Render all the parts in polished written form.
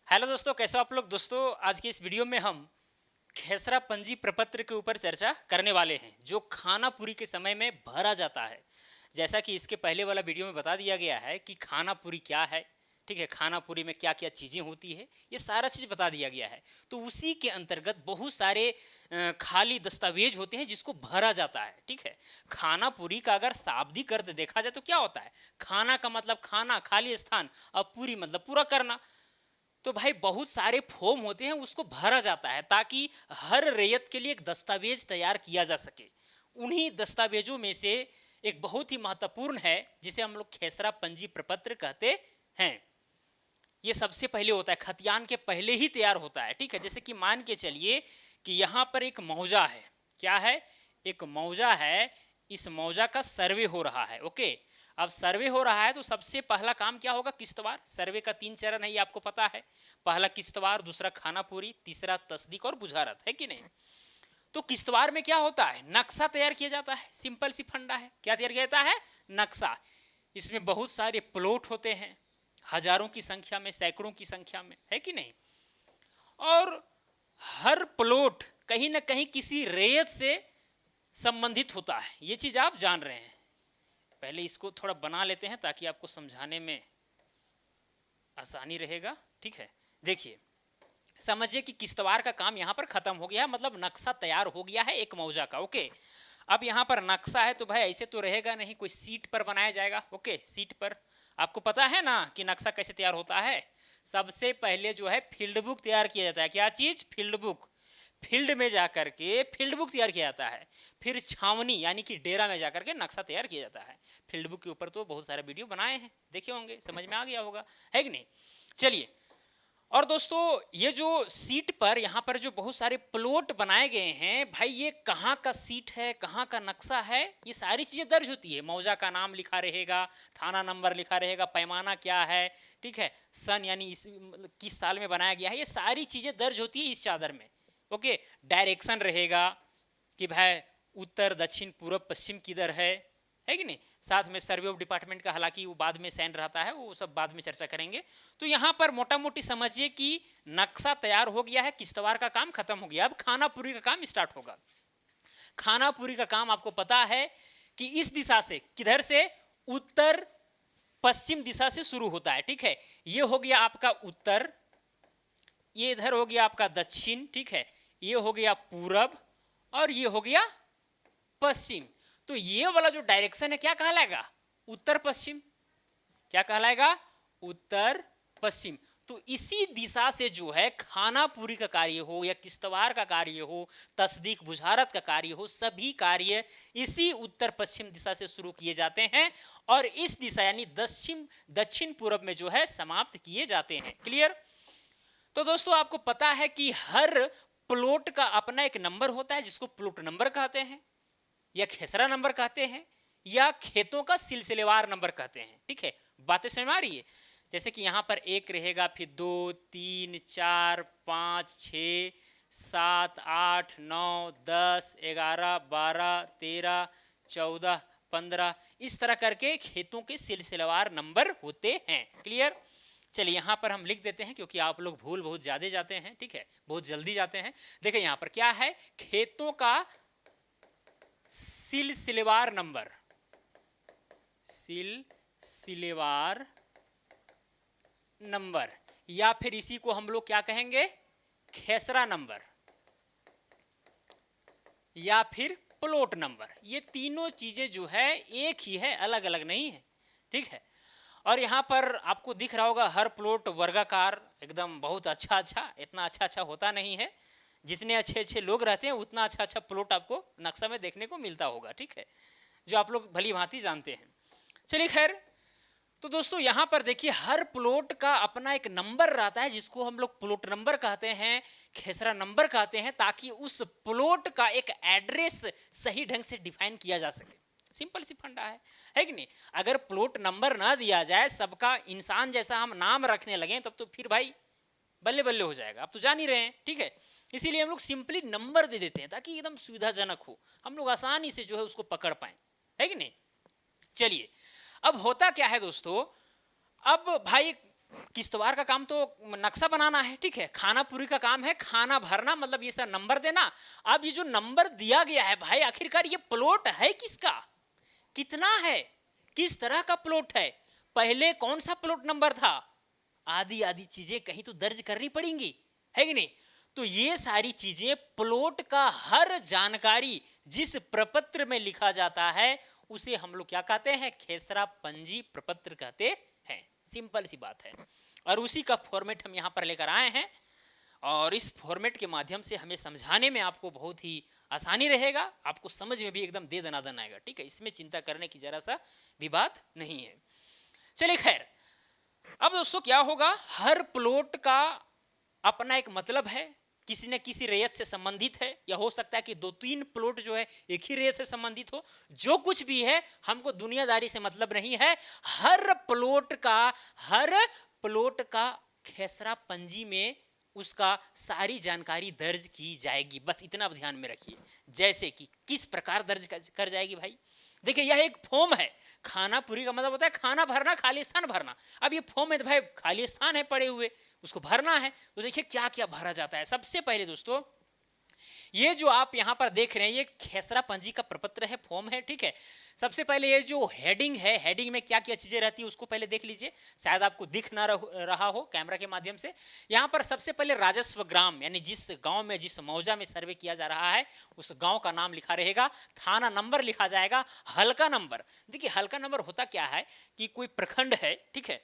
Hello दोस्तों, कैसे हो आप लोग। दोस्तों, आज की इस वीडियो में हम खेसरा पंजी प्रपत्र के ऊपर चर्चा करने वाले हैं, जो खाना पूरी के समय में भरा जाता है। जैसा कि इसके पहले वाला वीडियो में बता दिया गया है कि खाना पूरी क्या है, ठीक है, खाना पूरी में क्या क्या चीज़ें होती है, ये सारा चीज़ बता दिया गया है। तो उसी के अंतर्गत बहुत सारे खाली दस्तावेज होते हैं जिसको भरा जाता है, ठीक है। खाना पूरी का अगर शाब्दिक अर्थ देखा जाए तो क्या होता है? खाना का मतलब खाना, खाली स्थान, और पूरी मतलब पूरा करना। तो भाई बहुत सारे फॉर्म होते हैं, उसको भरा जाता है ताकि हर रैयत के लिए एक दस्तावेज तैयार किया जा सके। उन्हीं दस्तावेजों में से एक बहुत ही महत्वपूर्ण है जिसे हम लोग खेसरा पंजी प्रपत्र कहते हैं। ये सबसे पहले होता है, खतियान के पहले ही तैयार होता है, ठीक है। जैसे कि मान के चलिए कि यहाँ पर एक मौजा है। क्या है? एक मौजा है। इस मौजा का सर्वे हो रहा है, ओके। अब सर्वे हो रहा है तो सबसे पहला काम क्या होगा? किस्तवार। सर्वे का 3 चरण है, ये आपको पता है। पहला किस्तवार, दूसरा खानापूरी, तीसरा तस्दीक और बुझारत, है कि नहीं? तो किस्तवार में क्या होता है? नक्शा तैयार किया जाता है। सिंपल सी फंडा है। क्या तैयार किया जाता है? नक्शा। इसमें बहुत सारे प्लॉट होते हैं, हजारों की संख्या में, सैकड़ों की संख्या में, है कि नहीं? और हर प्लॉट कहीं ना कहीं किसी रेयत से संबंधित होता है, ये चीज आप जान रहे हैं। पहले इसको थोड़ा बना लेते हैं ताकि आपको समझाने में आसानी रहेगा, ठीक है। देखिए, समझिए कि किस्तवार का काम यहाँ पर खत्म हो गया है, मतलब नक्शा तैयार हो गया है एक मौजा का, ओके। अब यहाँ पर नक्शा है तो भाई ऐसे तो रहेगा नहीं, कोई सीट पर बनाया जाएगा, ओके। सीट पर आपको पता है ना कि नक्शा कैसे तैयार होता है। सबसे पहले जो है फील्ड बुक तैयार किया जाता है। क्या चीज? Field book. फील्ड में जाकर के फील्ड बुक तैयार किया जाता है। फिर छावनी यानी कि डेरा में जाकर के नक्शा तैयार किया जाता है। फील्ड बुक के ऊपर तो बहुत सारे वीडियो बनाए हैं, देखे होंगे, समझ में आ गया होगा, है कि नहीं? चलिए, और दोस्तों ये जो सीट पर यहाँ पर जो बहुत सारे प्लॉट बनाए गए हैं, भाई ये कहाँ का सीट है, कहाँ का नक्शा है, ये सारी चीजें दर्ज होती है। मौजा का नाम लिखा रहेगा, थाना नंबर लिखा रहेगा, पैमाना क्या है, ठीक है, सन यानी किस साल में बनाया गया है, ये सारी चीजें दर्ज होती है इस चादर में, ओके। डायरेक्शन रहेगा कि भाई उत्तर, दक्षिण, पूर्व, पश्चिम किधर है कि नहीं। साथ में सर्वे ऑफ डिपार्टमेंट का, हालांकि वो बाद में सेंड रहता है, वो सब बाद में चर्चा करेंगे। तो यहाँ पर मोटा मोटी समझिए कि नक्शा तैयार हो गया है, किस्तवार का काम खत्म हो गया, अब खानापुरी का काम स्टार्ट होगा। खानापुरी का काम आपको पता है कि इस दिशा से, किधर से? उत्तर पश्चिम दिशा से शुरू होता है, ठीक है। ये हो गया आपका उत्तर, ये इधर हो गया आपका दक्षिण, ठीक है, ये हो गया पूरब, और ये हो गया पश्चिम। तो ये वाला जो डायरेक्शन है क्या कहलाएगा? उत्तर पश्चिम। क्या कहलाएगा? उत्तर पश्चिम। तो इसी दिशा से जो है खानापुरी का कार्य हो या किस्तवार का कार्य हो, तस्दीक बुझारत का कार्य हो, सभी कार्य इसी उत्तर पश्चिम दिशा से शुरू किए जाते हैं और इस दिशा यानी दक्षिण दक्षिण पूर्व में जो है समाप्त किए जाते हैं। क्लियर? तो दोस्तों आपको पता है कि हर प्लॉट का अपना एक नंबर होता है जिसको प्लॉट नंबर कहते हैं या खेसरा नंबर कहते हैं या खेतों का सिलसिलेवार नंबर कहते हैं, ठीक है। बातें समझ आ रही है? जैसे कि यहां पर 1 रहेगा, फिर 2, 3, 4, 5, 6, 7, 8, 9, 10, 11, 12, 13, 14, 15, इस तरह करके खेतों के सिलसिलेवार नंबर होते हैं। क्लियर? चलिए यहां पर हम लिख देते हैं क्योंकि आप लोग भूल बहुत ज्यादा जाते हैं, ठीक है, बहुत जल्दी जाते हैं। देखिए यहां पर क्या है? खेतों का सिलसिलेवार नंबर, सिलसिलेवार नंबर, या फिर इसी को हम लोग क्या कहेंगे? खेसरा नंबर या फिर प्लॉट नंबर। ये तीनों चीजें जो है एक ही है, अलग अलग नहीं है, ठीक है। और यहां पर आपको दिख रहा होगा हर प्लॉट वर्गाकार, एकदम बहुत अच्छा अच्छा, इतना अच्छा अच्छा होता नहीं है। जितने अच्छे अच्छे लोग रहते हैं उतना अच्छा अच्छा प्लॉट आपको नक्शा में देखने को मिलता होगा, ठीक है, जो आप लोग भली भांति जानते हैं। चलिए खैर, तो दोस्तों यहां पर देखिए हर प्लॉट का अपना एक नंबर रहता है जिसको हम लोग प्लॉट नंबर कहते हैं, खेसरा नंबर कहते हैं, ताकि उस प्लॉट का एक एड्रेस सही ढंग से डिफाइन किया जा सके। सिंपल सी फंडा है कि नहीं? अगर प्लॉट नंबर ना दिया जाए, सबका इंसान जैसा हम नाम रखने लगे, तब तो फिर भाई बल्ले बल्ले हो जाएगा। आप तो जान ही रहे हैं, ठीक है। इसीलिए हम लोग सिंपली नंबर दे देते हैं ताकि एकदम सुविधाजनक हो, हम लोग आसानी से जो है उसको पकड़ पाए, है कि नहीं? चलिए, अब होता क्या है दोस्तों, अब भाई किश्तवाड़ का काम तो नक्शा बनाना है, ठीक है। खानापुरी का काम है खाना भरना, मतलब ये सब नंबर देना। अब ये जो नंबर दिया गया है भाई, आखिरकार ये प्लॉट है किसका, कितना है, किस तरह का प्लॉट है, पहले कौन सा प्लॉट नंबर था, आदि आदि चीजें कहीं तो दर्ज करनी पड़ेंगी, है कि नहीं। तो ये सारी चीजें प्लॉट का हर जानकारी जिस प्रपत्र में लिखा जाता है उसे हम लोग क्या कहते हैं, खेसरा पंजी प्रपत्र कहते हैं। सिंपल सी बात है, और उसी का फॉर्मेट हम यहां पर लेकर आए हैं, और इस फॉर्मेट के माध्यम से हमें समझाने में आपको बहुत ही आसानी रहेगा, आपको समझ में भी एकदम दे दनादन आएगा, ठीक है। इसमें चिंता करने की जरा सा भी बात नहीं है। चलिए खैर, अब दोस्तों क्या होगा, हर प्लॉट का अपना एक मतलब है, किसी न किसी रेयत से संबंधित है, या हो सकता है कि 2-3 प्लॉट जो है एक ही रेयत से संबंधित हो। जो कुछ भी है हमको दुनियादारी से मतलब नहीं है, हर प्लॉट का खेसरा पंजी में उसका सारी जानकारी दर्ज की जाएगी, बस इतना ध्यान में रखिए। जैसे कि किस प्रकार दर्ज कर जाएगी भाई, देखिए यह एक फॉर्म है। खानापुरी का मतलब होता है खाना भरना, खाली स्थान भरना। अब ये फॉर्म है तो भाई खाली स्थान है पड़े हुए, उसको भरना है। तो देखिए क्या क्या भरा जाता है। सबसे पहले दोस्तों, ये जो आप यहां पर देख रहे हैं, ये खेसरा पंजी का प्रपत्र है, फॉर्म है, ठीक है। सबसे पहले ये जो हेडिंग है, हेडिंग में क्या क्या चीजें रहती है उसको पहले देख लीजिए, शायद आपको दिख ना रहा हो कैमरा के माध्यम से। यहां पर सबसे पहले राजस्व ग्राम, यानी जिस गांव में, जिस मौजा में सर्वे किया जा रहा है उस गांव का नाम लिखा रहेगा, थाना नंबर लिखा जाएगा, हल्का नंबर। देखिए हल्का नंबर होता क्या है कि कोई प्रखंड है, ठीक है,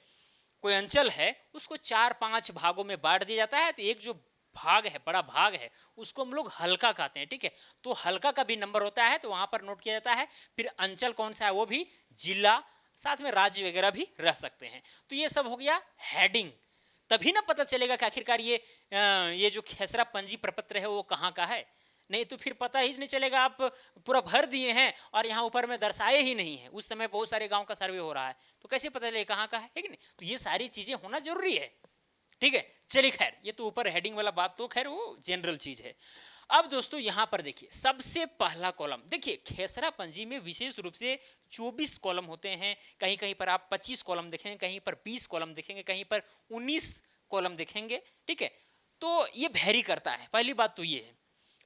कोई अंचल है, उसको 4-5 भागों में बांट दिया जाता है। तो एक जो भाग है, बड़ा भाग है, उसको हम लोग हल्का कहते हैं, ठीक है। तो हल्का का भी नंबर होता है, तो वहां पर नोट किया जाता है। फिर अंचल कौन सा है, वो भी, जिला, साथ में राज्य वगैरह भी रह सकते हैं। तो ये सब हो गया हेडिंग। तभी ना पता चलेगा कि आखिरकार ये जो खेसरा पंजी प्रपत्र है वो कहाँ का है। नहीं तो फिर पता ही नहीं चलेगा, आप पूरा भर दिए हैं और यहाँ ऊपर में दर्शाए ही नहीं है। उस समय बहुत सारे गांव का सर्वे हो रहा है, तो कैसे पता चलेगा कहाँ का है कि नहीं। तो ये सारी चीजें होना जरूरी है, ठीक है। चलिए खैर, ये तो ऊपर हेडिंग वाला बात तो खैर वो जनरल चीज है। अब दोस्तों यहां पर देखिए, सबसे पहला कॉलम देखिए, खेसरा पंजी में विशेष रूप से 24 कॉलम होते हैं। कहीं कहीं पर आप 25 कॉलम देखेंगे, कहीं पर 20 कॉलम देखेंगे, कहीं पर 19 कॉलम देखेंगे, ठीक है। तो ये वेरी करता है, पहली बात तो ये है।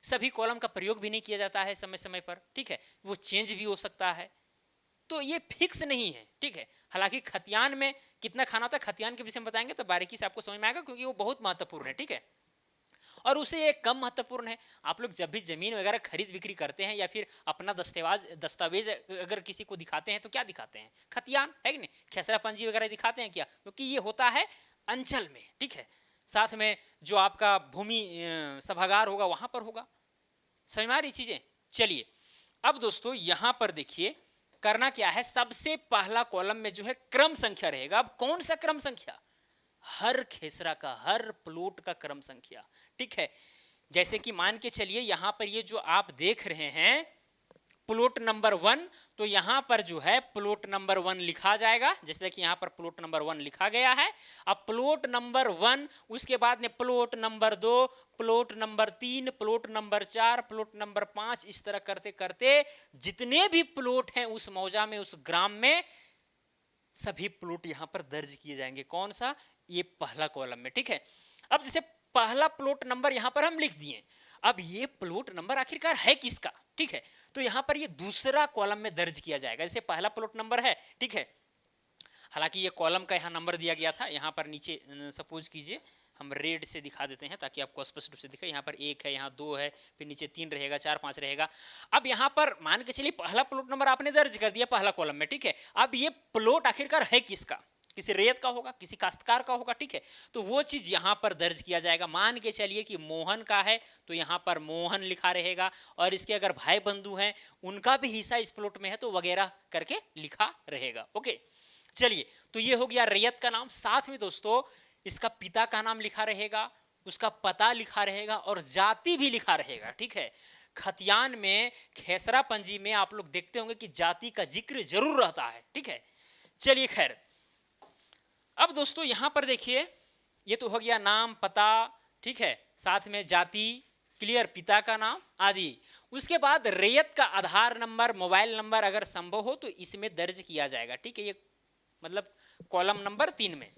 सभी कॉलम का प्रयोग भी नहीं किया जाता है समय समय पर, ठीक है, वो चेंज भी हो सकता है। तो ये फिक्स नहीं है, ठीक है। हालांकि खतियान में कितना खाना होता है, खतियान के विषय में बताएंगे तो बारीकी से आपको समझ में आएगा, क्योंकि वो बहुत महत्वपूर्ण है, ठीक है। और उसे एक कम महत्वपूर्ण है। आप लोग जब भी जमीन वगैरह खरीद बिक्री करते हैं या फिर अपना दस्तावेज अगर किसी को दिखाते हैं तो क्या दिखाते हैं, खतियान, है कि नहीं, खेसरा पंजी वगैरह दिखाते हैं क्या, क्योंकि ये होता है अंचल में, ठीक है। साथ में जो आपका भूमि सभागार होगा वहां पर होगा। समझ में आ रही चीजें। चलिए अब दोस्तों यहां पर देखिए करना क्या है, सबसे पहला कॉलम में जो है क्रम संख्या रहेगा। अब कौन सा क्रम संख्या, हर खेसरा का, हर प्लॉट का क्रम संख्या, ठीक है। जैसे कि मान के चलिए यहां पर ये जो आप देख रहे हैं प्लॉट नंबर 1, तो यहां पर जो है प्लॉट नंबर 1 लिखा जाएगा, जैसे कि यहां पर प्लॉट नंबर 1 लिखा गया है। अब प्लॉट नंबर 1, उसके बाद में plot number 2, plot number 3, plot number 4, plot number 5, इस तरह करते करते जितने भी प्लॉट हैं उस मौजा में, उस ग्राम में, सभी प्लॉट यहां पर दर्ज किए जाएंगे। कौन सा, ये पहला कॉलम में, ठीक है। अब जैसे पहला प्लॉट नंबर यहां पर हम लिख दिए, अब ये प्लॉट नंबर आखिरकार है किसका, ठीक है। तो यहां पर ये दूसरा कॉलम में दर्ज किया जाएगा। जैसे पहला प्लॉट नंबर है, ठीक है, हालांकि ये कॉलम का यहाँ नंबर दिया गया था, यहाँ पर नीचे सपोज कीजिए हम रेड से दिखा देते हैं ताकि आपको स्पष्ट रूप से दिखे। यहाँ पर 1 है, यहाँ 2 है, फिर नीचे 3 रहेगा, 4, 5 रहेगा। अब यहाँ पर मान के चलिए पहला प्लॉट नंबर आपने दर्ज कर दिया पहला कॉलम में, ठीक है। अब ये प्लॉट आखिरकार है किसका, किसी रेत का होगा, किसी काश्तकार का होगा, ठीक है। तो वो चीज यहाँ पर दर्ज किया जाएगा। मान के चलिए कि मोहन का है तो यहाँ पर मोहन लिखा रहेगा, और इसके अगर भाई बंधु हैं उनका भी हिस्सा इस प्लॉट में है तो वगैरह करके लिखा रहेगा। ओके, चलिए, तो ये हो गया रैयत का नाम। साथ में दोस्तों इसका पिता का नाम लिखा रहेगा, उसका पता लिखा रहेगा और जाति भी लिखा रहेगा, ठीक है। खतियान में, खेसरा पंजी में आप लोग देखते होंगे कि जाति का जिक्र जरूर रहता है, ठीक है। चलिए खैर, अब दोस्तों यहां पर देखिए, ये तो हो गया नाम, पता, ठीक है, साथ में जाति, क्लियर, पिता का नाम आदि। उसके बाद रैयत का आधार नंबर, मोबाइल नंबर अगर संभव हो तो इसमें दर्ज किया जाएगा, ठीक है। ये मतलब कॉलम नंबर 3 में।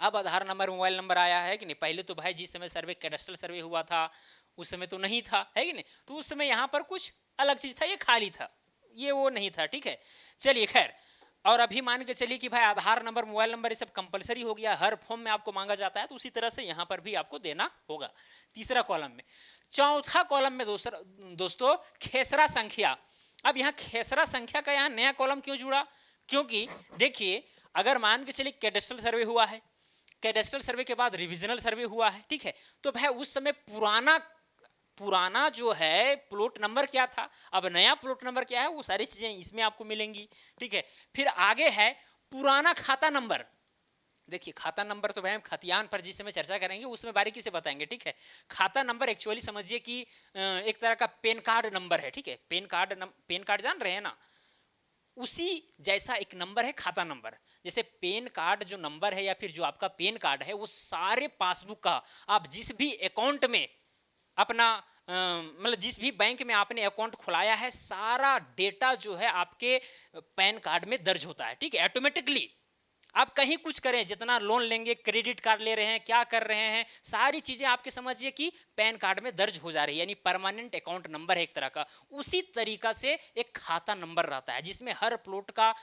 अब आधार नंबर मोबाइल नंबर आया है कि नहीं। पहले तो भाई जिस समय सर्वे कैडेस्ट्रल सर्वे हुआ था उस समय तो नहीं था, है कि नहीं। तो उस समय यहाँ पर कुछ अलग चीज था, ये खाली था, ये वो नहीं था, ठीक है। चलिए खैर, और अभी मान के चलिए कि भाई आधार नंबर मोबाइल नंबर ये सब कंपलसरी हो गया, हर फॉर्म में आपको मांगा जाता है, तो उसी तरह से यहाँ पर भी आपको देना होगा तीसरा कॉलम में। चौथा कॉलम में दोस्तों खेसरा संख्या। अब यहाँ खेसरा संख्या का यहाँ नया कॉलम क्यों जुड़ा, क्योंकि देखिए अगर मान के चलिए कैडेस्ट्रल सर्वे हुआ है, कैडेस्ट्रल सर्वे के बाद रिविजनल सर्वे हुआ है, ठीक है, तो भाई उस समय पुराना जो है प्लॉट नंबर क्या था, अब नया प्लॉट नंबर क्या है, वो सारी चीजें इसमें आपको मिलेंगी, ठीक है। फिर आगे है पुराना खाता नंबर। देखिए खाता नंबर तो भाई हम खतियान पर जिस समय चर्चा करेंगे उसमें बारीकी से बताएंगे, ठीक है। खाता नंबर एक्चुअली समझिए कि एक तरह का पेन कार्ड नंबर है, ठीक है। पेन कार्ड जान रहे हैं ना, उसी जैसा एक नंबर है खाता नंबर। जैसे पेन कार्ड जो नंबर है या फिर जो आपका पेन कार्ड है, वो सारे पासबुक का आप जिस भी अकाउंट में अपना मतलब जिस भी बैंक में आपने अकाउंट खुलाया है, सारा डेटा जो है आपके पैन कार्ड में दर्ज होता है, ठीक है, ऑटोमेटिकली। आप कहीं कुछ करें, जितना लोन लेंगे, क्रेडिट कार्ड ले रहे हैं, क्या कर रहे हैं, सारी चीजें आपके समझिए कि पैन कार्ड में दर्ज हो जा रही है, यानी परमानेंट अकाउंट नंबर है एक तरह का। उसी तरीका से एक खाता नंबर रहता है जिसमें हर प्लॉट का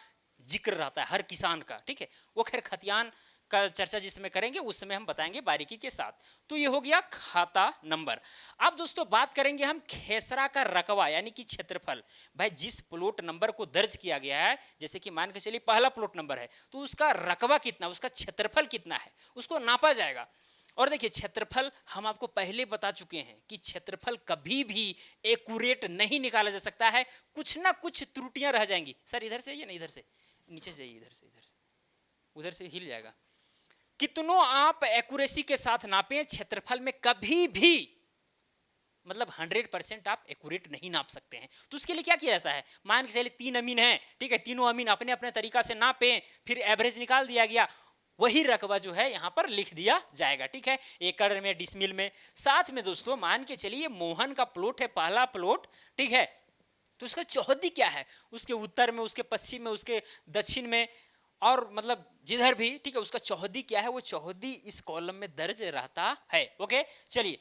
जिक्र रहता है, हर किसान का, ठीक है। वो खैर खतियान का चर्चा जिसमें करेंगे उस समय हम बताएंगे बारीकी के साथ। तो ये हो गया खाता नंबर। अब दोस्तों बात करेंगे हम खेसरा का रकबा यानी कि क्षेत्रफल। भाई जिस प्लॉट नंबर को दर्ज किया गया है, जैसे कि मान के चलिए पहला प्लॉट नंबर है, तो उसका रकबा कितना, उसका क्षेत्रफल कितना है, उसको नापा जाएगा। और देखिए क्षेत्रफल हम आपको पहले बता चुके हैं कि क्षेत्रफल कभी भी एक्यूरेट नहीं निकाला जा सकता है, कुछ ना कुछ त्रुटियां रह जाएंगी। सर इधर से, ये नहीं इधर से, नीचे जाइए, इधर से उधर से हिल जाएगा। कितनों आप एक्यूरेसी के साथ नापें, क्षेत्रफल में कभी भी मतलब 100% आप एक्यूरेट नहीं नाप सकते हैं। तो उसके लिए क्या किया जाता है, मान के चलिए 3 अमीन है, ठीक है, तीनों अमीन अपने अपने तरीका से नापें, फिर एवरेज निकाल दिया गया, वही रकबा जो है यहां पर लिख दिया जाएगा, ठीक है, एकड़ में, डिसमिल में। साथ में दोस्तों मान के चलिए मोहन का प्लॉट है, पहला प्लॉट, ठीक है, तो उसका चौहद्दी क्या है, उसके उत्तर में, उसके पश्चिम में, उसके दक्षिण में, और मतलब जिधर भी, ठीक है, उसका चौहद्दी क्या है, वो चौहद्दी इस कॉलम में दर्ज रहता है। ओके चलिए,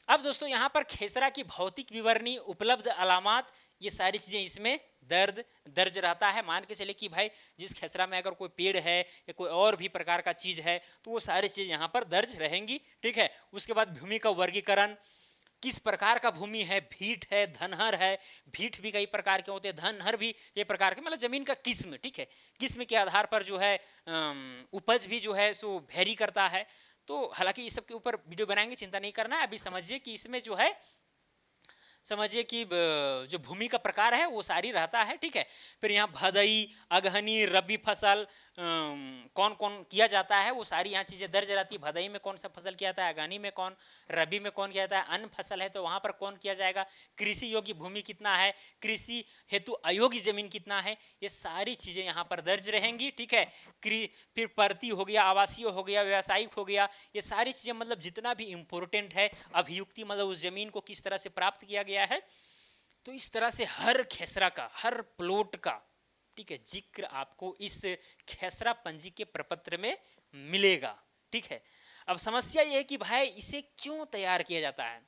अब दोस्तों यहाँ पर खेसरा की भौतिक विवरणी, उपलब्ध अलामात, ये सारी चीजें इसमें दर्ज रहता है। मान के चले कि भाई जिस खेसरा में अगर कोई पेड़ है या कोई और भी प्रकार का चीज है, तो वो सारी चीज यहाँ पर दर्ज रहेंगी, ठीक है। उसके बाद भूमि का वर्गीकरण, किस प्रकार का भूमि है, भीट है, धनहर है, भीट भी कई प्रकार के होते हैं, धनहर भी कई प्रकार के, मतलब जमीन का किस्म, ठीक है, किस्म के आधार पर जो है उपज भी जो है सो वेरी करता है। तो हालांकि इस सब के ऊपर वीडियो बनाएंगे, चिंता नहीं करना है। अभी समझिए कि इसमें जो है, समझिए कि जो भूमि का प्रकार है वो सारी रहता है, ठीक है। फिर यहाँ भदई, अगहनी, रबी फसल कौन कौन किया जाता है, वो सारी यहाँ चीजें दर्ज रहती है। भदई में कौन सा फसल किया जाता है, अगहनी में कौन, रबी में कौन किया जाता है, अन्न फसल है तो वहां पर कौन किया जाएगा, कृषि योग्य भूमि कितना है, कृषि हेतु अयोग्य जमीन कितना है, ये सारी चीजें यहाँ पर दर्ज रहेंगी, ठीक है। फिर परती हो गया, आवासीय हो गया, व्यावसायिक हो गया, ये सारी चीजें मतलब जितना भी इंपॉर्टेंट है, अभियुक्ति मतलब उस जमीन को किस तरह से प्राप्त किया गया है। तो इस तरह से हर खेसरा का, हर प्लॉट का, ठीक है, जिक्र आपको इस खेसरा पंजी के प्रपत्र में मिलेगा, ठीक है। अब समस्या यह है कि भाई इसे क्यों तैयार किया जाता है।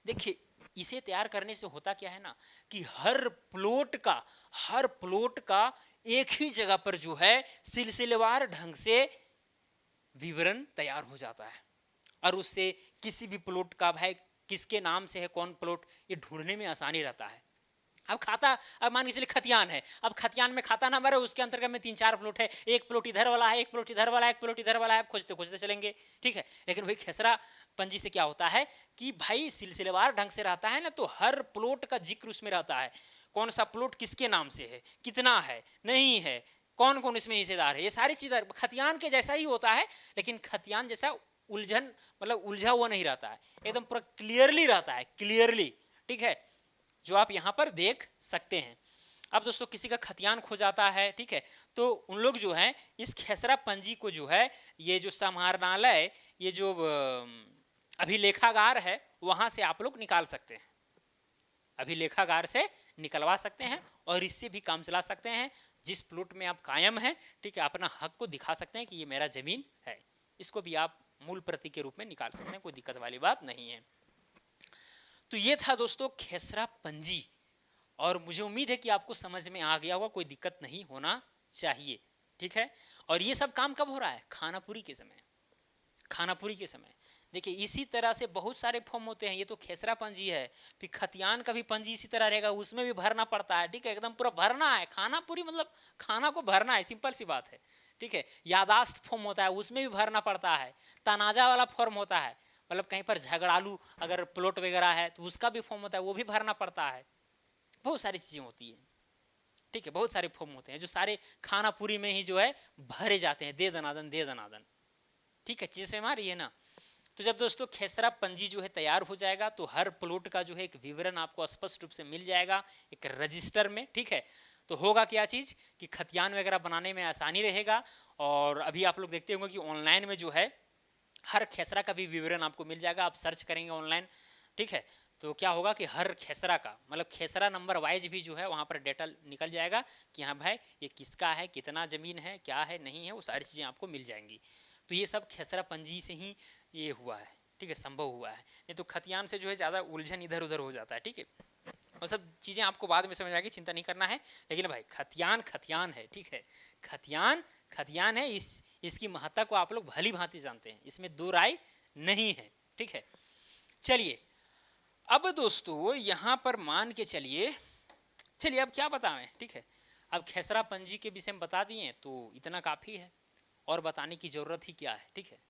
देखिए इसे तैयार करने से होता क्या है ना, कि हर प्लॉट का एक ही जगह पर जो है सिलसिलेवार ढंग से विवरण तैयार हो जाता है, और उससे किसी भी प्लॉट का भाई किसके नाम से है कौन प्लॉट, ये ढूंढने में आसानी रहता है। अब मान के चलिए खतियान है, अब खतियान में खाता नंबर है, उसके अंतर्गत में 3-4 प्लॉट है, एक प्लॉट इधर वाला है, एक प्लॉट इधर वाला है, एक प्लॉट इधर वाला है, खोजते खोजते चलेंगे, ठीक है। लेकिन भाई खेसरा पंजी से क्या होता है कि भाई सिलसिलेवार ढंग से रहता है ना, तो हर प्लॉट का जिक्र उसमें रहता है, कौन सा प्लॉट किसके नाम से है, कितना है, नहीं है, कौन कौन इसमें हिस्सेदार है, ये सारी चीजें खतियान के जैसा ही होता है। लेकिन खतियान जैसा उलझन मतलब उलझा हुआ नहीं रहता है, एकदम पूरा क्लियरली रहता है, क्लियरली, ठीक है, जो आप यहाँ पर देख सकते हैं। अब दोस्तों किसी का खतियान खो जाता है, ठीक है, तो उन लोग जो है इस खेसरा पंजी को जो है, ये जो समाहरणालय, ये जो अभिलेखागार है, वहां से आप लोग निकाल सकते हैं, अभिलेखागार से निकलवा सकते हैं, और इससे भी काम चला सकते हैं। जिस प्लॉट में आप कायम हैं, ठीक है, अपना हक को दिखा सकते हैं कि ये मेरा जमीन है। इसको भी आप मूल प्रति के रूप में निकाल सकते हैं, कोई दिक्कत वाली बात नहीं है। तो ये था दोस्तों खेसरा पंजी, और मुझे उम्मीद है कि आपको समझ में आ गया होगा, कोई दिक्कत नहीं होना चाहिए, ठीक है। और ये सब काम कब हो रहा है? खानापुरी के समय, खानापुरी के समय। देखिए इसी तरह से बहुत सारे फॉर्म होते हैं, ये तो खेसरा पंजी है, फिर खतियान का भी पंजी इसी तरह रहेगा, उसमें भी भरना पड़ता है, ठीक है, एकदम पूरा भरना है। खानापुरी मतलब खाना को भरना है, सिंपल सी बात है, ठीक है। यादाश्त फॉर्म होता है, उसमें भी भरना पड़ता है। तनाजा वाला फॉर्म होता है, मतलब कहीं पर झगड़ालू अगर प्लॉट वगैरह है तो उसका भी फॉर्म होता है, वो भी भरना पड़ता है। बहुत सारी चीजें होती है, ठीक है, बहुत सारे फॉर्म होते हैं जो सारे खानापुरी में ही जो है भरे जाते हैं, दे दनादन दे दनादन, ठीक है, चीज से हमारी है ना। तो जब दोस्तों खेसरा पंजी जो है तैयार हो जाएगा तो हर प्लॉट का जो है एक विवरण आपको स्पष्ट रूप से मिल जाएगा एक रजिस्टर में, ठीक है। तो होगा क्या चीज कि खतियान वगैरह बनाने में आसानी रहेगा। और अभी आप लोग देखते होंगे कि ऑनलाइन में जो है हर खेसरा का भी विवरण आपको मिल जाएगा, आप सर्च करेंगे ऑनलाइन, ठीक है। तो क्या होगा कि हर खेसरा का मतलब खेसरा नंबर वाइज भी जो है वहां पर डेटा निकल जाएगा कि हाँ भाई ये किसका है, कितना जमीन है, क्या है, नहीं है, वो सारी चीजें आपको मिल जाएंगी। तो ये सब खेसरा पंजी से ही ये हुआ है, ठीक है, संभव हुआ है। नहीं तो खतियान से जो है ज्यादा उलझन इधर उधर हो जाता है, ठीक है। वो सब चीजें आपको बाद में समझ आएगी, चिंता नहीं करना है। लेकिन भाई खतियान खतियान है, ठीक है, खतियान खतियान है, इसकी महत्ता को आप लोग भली भांति जानते हैं, इसमें दो राय नहीं है, ठीक है। चलिए अब दोस्तों यहां पर मान के चलिए, चलिए अब क्या बताएं, ठीक है। अब खेसरा पंजी के विषय में बता दिए तो इतना काफी है, और बताने की जरूरत ही क्या है, ठीक है।